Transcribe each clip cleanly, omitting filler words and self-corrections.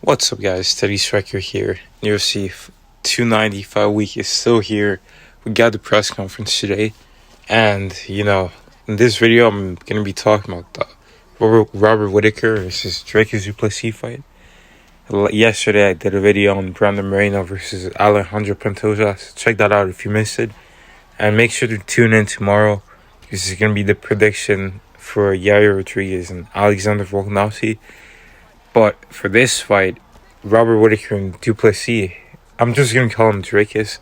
What's up, guys? Steady Striker here. UFC 295 week is still here. We got the press conference today, and in this video, I'm gonna be talking about the Robert Whittaker versus Dricus Plessis fight. Yesterday, I did a video on Brandon Moreno versus Alejandro Pantoja. So check that out if you missed it, and make sure to tune in tomorrow. This is gonna be the prediction for Yair Rodriguez and Alexander Volkanovski. But for this fight, Robert Whittaker and Duplessis, I'm just going to call him Dricus.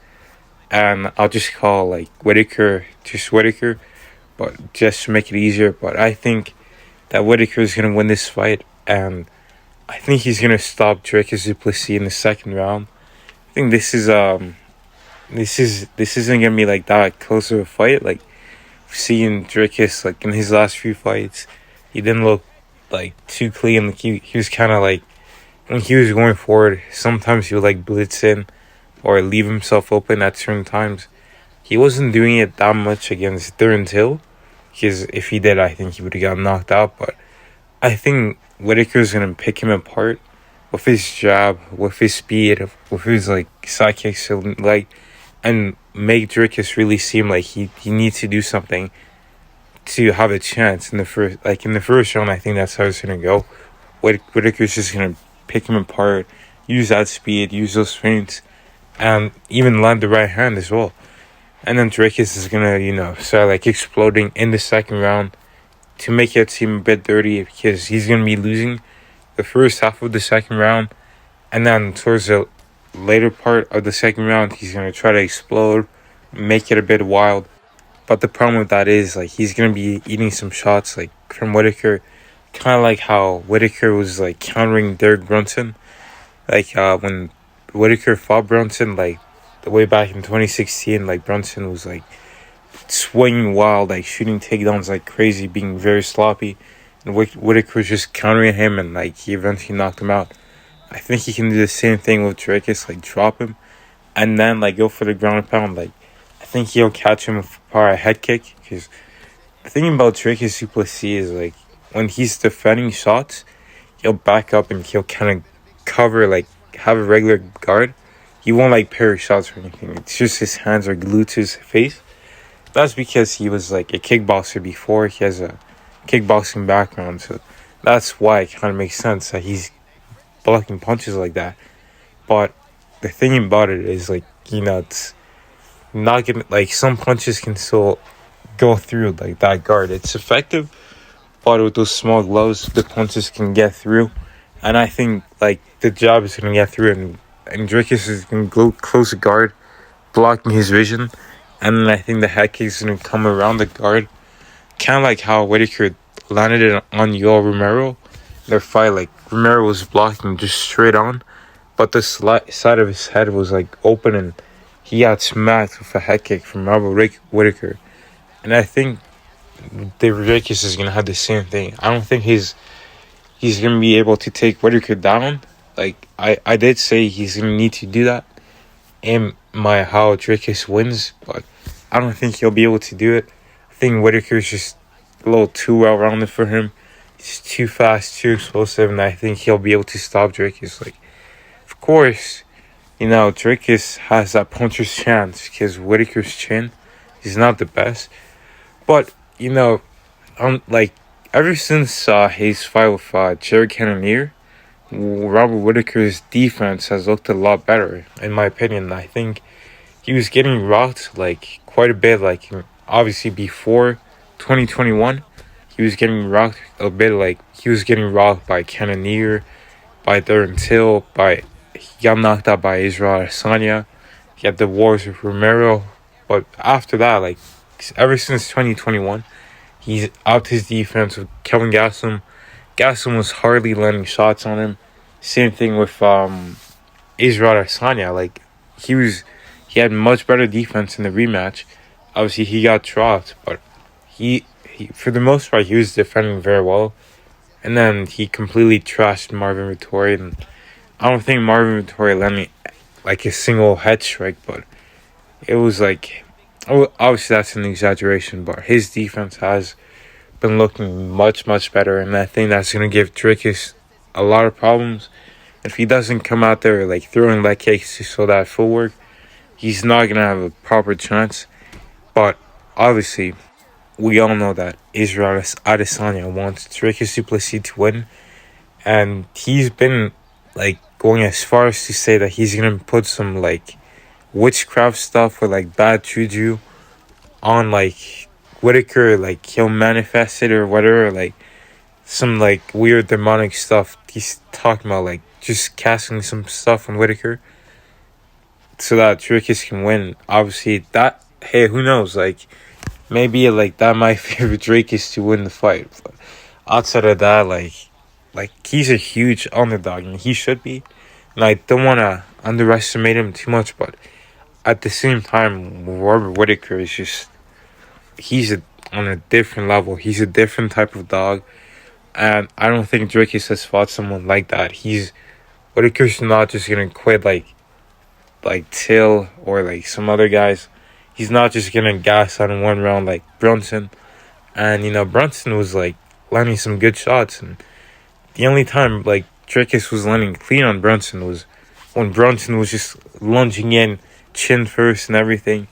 And I'll just call Whittaker just Whittaker. But just to make it easier. But I think that Whittaker is going to win this fight. And I think he's going to stop Dricus Duplessis in the second round. I think this isn't going to be that close of a fight. Seeing Dricus in his last few fights, he didn't look too clean. He was kind of when he was going forward, sometimes he would blitz in or leave himself open at certain times. He wasn't doing it that much against Durham Till, because if he did, I think he would have gotten knocked out. But I think Whittaker's gonna pick him apart with his jab, with his speed, with his side kicks and make Dricus really seem like he needs to do something to have a chance in the first round. I think that's how it's gonna go. Whittaker's just gonna pick him apart, use that speed, use those feints, and even land the right hand as well. And then Dricus is gonna start exploding in the second round to make it seem a bit dirty, because he's gonna be losing the first half of the second round, and then towards the later part of the second round, he's gonna try to explode, make it a bit wild. But the problem with that is he's gonna be eating some shots from Whittaker, kind of like how Whittaker was countering Derek Brunson, when Whittaker fought Brunson the way back in 2016. Brunson was swinging wild, shooting takedowns like crazy, being very sloppy, and Whittaker was just countering him, and he eventually knocked him out. I think he can do the same thing with Dricus, drop him, and then go for the ground and pound. I think he'll catch him for a head kick, because the thing about Dricus Duplessis is when he's defending shots, he'll back up and he'll kind of cover, have a regular guard. He won't parry shots or anything. It's just his hands are glued to his face. That's because he was a kickboxer before. He has a kickboxing background, so that's why it kind of makes sense that he's blocking punches like that. But the thing about it is it's not gonna some punches can still go through that guard. It's effective, but with those small gloves, the punches can get through. And I think the jab is gonna get through, and Dricus is gonna go close the guard, blocking his vision, and then I think the head kick is gonna come around the guard, kind of how Whittaker landed it on Yoel Romero. Their fight, Romero was blocking just straight on, but the side of his head was open, and he got smacked with a head kick from Robert Whittaker. And I think Dricus is gonna have the same thing. I don't think he's gonna be able to take Whittaker down. I did say he's gonna need to do that in my how Dricus wins, but I don't think he'll be able to do it. I think Whittaker's just a little too well rounded for him. He's too fast, too explosive, and I think he'll be able to stop Dricus. Of course, Dricus has that puncher's chance because Whittaker's chin is not the best. But ever since his fight with Jared Cannonier, Robert Whittaker's defense has looked a lot better, in my opinion. I think he was getting rocked quite a bit. Obviously before 2021, he was getting rocked a bit. He was getting rocked by Cannonier, by Durham Till, he got knocked out by Israel Adesanya. He had the wars with Romero. But after that, ever since 2021, he's upped his defense with Kelvin Gastelum. Gastelum was hardly landing shots on him. Same thing with Israel Adesanya. He had much better defense in the rematch. Obviously, he got dropped, but he for the most part, he was defending very well. And then he completely trashed Marvin Vettori, and I don't think Marvin Vettori landed a single head strike, but it was obviously that's an exaggeration, but his defense has been looking much, much better, and I think that's going to give Dricus a lot of problems. If he doesn't come out there like throwing leg kicks to show that footwork, he's not gonna have a proper chance. But obviously, we all know that Israel Adesanya wants Dricus du Plessis to win, and he's been like going as far as to say that he's gonna put some like witchcraft stuff or like bad juju on like Whittaker, like he'll manifest it or whatever, like some like weird demonic stuff. He's talking about like just casting some stuff on Whittaker so that Dricus can win. Obviously, that, hey, who knows? Like maybe like that might favor Dricus to win the fight. But outside of that, like he's a huge underdog and he should be. And I don't want to underestimate him too much, but at the same time, Robert Whittaker is just, on a different level. He's a different type of dog. And I don't think Dricus has fought someone like that. Whittaker's not just going to quit like Till or like some other guys. He's not just going to gas out in one round like Brunson. And, Brunson was like landing some good shots. And the only time like Dricus was landing clean on Brunson was when Brunson was just lunging in, chin first and everything.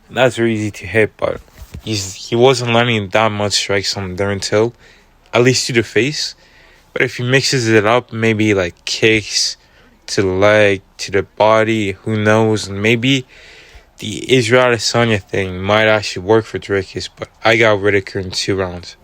And that's very easy to hit, but he wasn't landing that much strikes on there until, at least to the face. But if he mixes it up, maybe like kicks to the leg, to the body, who knows? And maybe the Israel Adesanya thing might actually work for Dricus, but I got Whittaker in 2 rounds.